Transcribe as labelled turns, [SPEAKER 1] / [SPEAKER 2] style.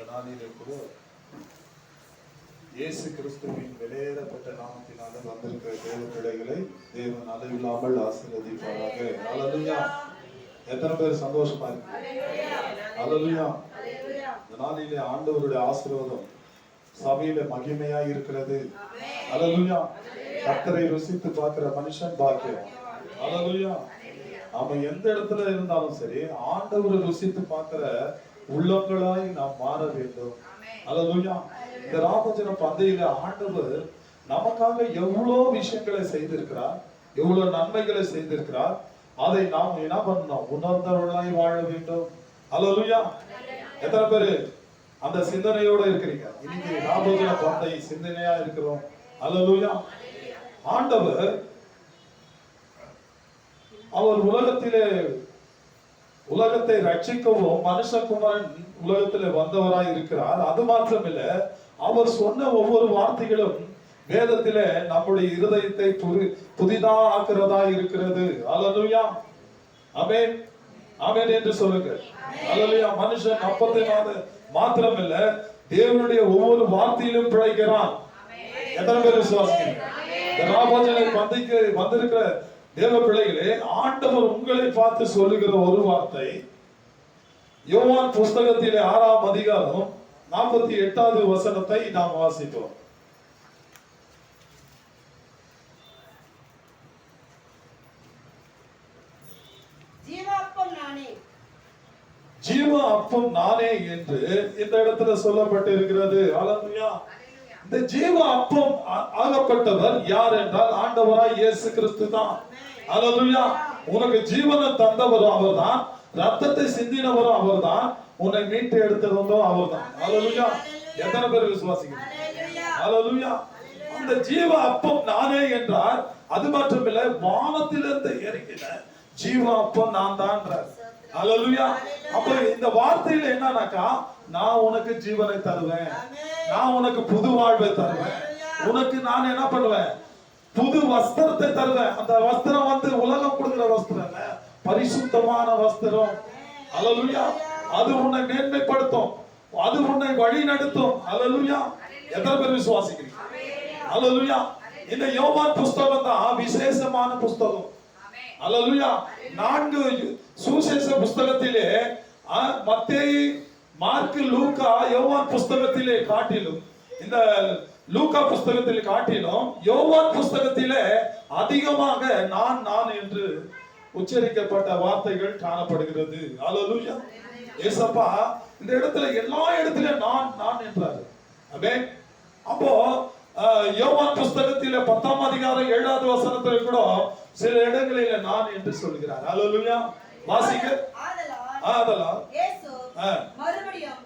[SPEAKER 1] நாளிலே கூட இயேசு கிறிஸ்துவின் வெளியேறப்பட்ட நாமத்தினால வந்திருக்கிற தேவ பிள்ளைகளை தேவன் அளவில்லாமல் ஆசீர்வதிப்பாராக. ஹல்லேலூயா. எத்தனை பேர் சந்தோஷமா இருக்கு? ஹல்லேலூயா. இந்த நாளிலே ஆண்டவருடைய ஆசீர்வாதம் சபையில மகிமையா இருக்கிறது. ஹல்லேலூயா. கர்த்தரை ருசித்து பார்க்கிற மனுஷன் பாக்கியம். ஹல்லேலூயா. அவன் எந்த இடத்துல இருந்தாலும் சரி, ஆண்டவரை ருசித்து பார்க்கிற உள்ளங்களாய் நாம் மாற வேண்டும். ஹல்லேலூயா. இந்த ராமஜன பந்தையில ஆண்டவர் நமக்காக எவ்வளவு விஷயங்களை செய்திருக்கிறார், எவ்வளவு நன்மைகளை செய்திருக்கிறார். அதை நாம் என்ன பண்ணணும்? உணர்ந்தவர்களாய் வாழ வேண்டும். ஹல்லேலூயா. எத்தனை பேரு அந்த சிந்தனையோட இருக்கிறீங்க? இன்னைக்கு ராமஜன பந்தை சிந்தனையா இருக்கிறோம். ஹல்லேலூயா. ஆண்டவர் அவர் உலகத்தை ரட்சிக்கவும் மனுஷகுமாரன் உலகத்திலே வந்தவராய் இருக்கிறார். அது மாத்திரமில்ல, அவர் சொன்ன ஒவ்வொரு வார்த்தைகளும் வேதத்திலே நம்முடைய இருதயத்தை புதிதா ஆக்குறதா இருக்கிறது. ஹல்லேலூயா. ஆமென். ஆமென் என்று சொல்லுங்க. ஹல்லேலூயா. மனுஷன் அப்பத்தினால மாத்திரமில்ல, தேவனுடைய ஒவ்வொரு வார்த்தையிலும் பிழைக்கிறான். எத்தனை பேர் விசுவாசிக்கிறீங்க? ராமோஜனை பந்திக்கு வந்திருக்கிற தேவ பிள்ளைகளே, ஆண்டவர் உங்களை பார்த்து சொல்லுகிற ஒரு வார்த்தை யோவான் புஸ்தகத்திலே 6ஆம் அதிகாரம் 48வது வசனத்தை நாம் வாசிப்போம். ஜீவ அப்பம் நானே என்று இந்த இடத்துல சொல்லப்பட்டிருக்கிறது. ஹல்லேலூயா. இந்த ஜீவ அப்பம் ஆகப்பட்டவர் யார் என்றால் ஆண்டவராய் இயேசு கிறிஸ்து தான். ஹல்லேலூயா. உனக்கு ஜீவனை தந்தவரும் அவர்தான், ரத்தத்தை சிந்தினவரும் அவர்தான், உன்னை மீட்டு எடுத்தவரும் அவர்தான். ஹல்லேலூயா. எத்தனை பேர் விசுவாசிக்கிறீங்க? ஹல்லேலூயா. அந்த ஜீவ அப்பம் நானே என்றார். அது மட்டுமில்லை, வானத்திலிருந்து இறங்கின ஜீவ அப்பம் நான் தான். ஹல்லேலூயா. அப்ப இந்த வார்த்தையில என்னன்னாக்கா, நான் உனக்கு ஜீவனை தருவேன், நான் உனக்கு புது வாழ்வை தருவேன், உனக்கு நான் என்ன பண்ணுவேன்? புது வஸ்திரத்தை தருவேன். அந்த வஸ்திரம் உலகம் கொடுக்கிற வஸ்திரம் இல்ல, பரிசுத்தமான வஸ்திரம். ஹல்லேலூயா. அது உன்னை மேன்மைப்படுத்தும், அது உன்னை வழி நடத்தும். ஹல்லேலூயா. எத்தனை பேர் விசுவாசிக்கிறீங்க? ஹல்லேலூயா. இந்த யோவான் புஸ்தகம் தான் விசேஷமான புஸ்தகம். ஹல்லேலூயா. 4 சுவிசேஷ புஸ்தகத்திலே மத்தேயு, மார்க்கு, லூக்கா, யோவான் புஸ்தகத்திலே காட்டிலும், இந்த லூக்கா புஸ்தகத்தில் காட்டிலும் யோவான் புஸ்தகத்திலே அதிகமாக நான் நான் என்று உச்சரிக்கப்பட்ட வார்த்தைகள் காணப்படுகிறது. ஹல்லேலூயா. ஏசப்பா இந்த இடத்துல எல்லா இடத்திலும் நான் நான் என்றாரு. ஆமென். அப்போ யோவான் புஸ்தகத்திலே 10ஆம் அதிகாரம் 7வது வசனத்தில் கூட சில இடங்களிலே நான் என்று சொல்கிறார். ஹல்லேலூயா. வாசிக்க. ஆதலால் இயேசு மறுபடியும்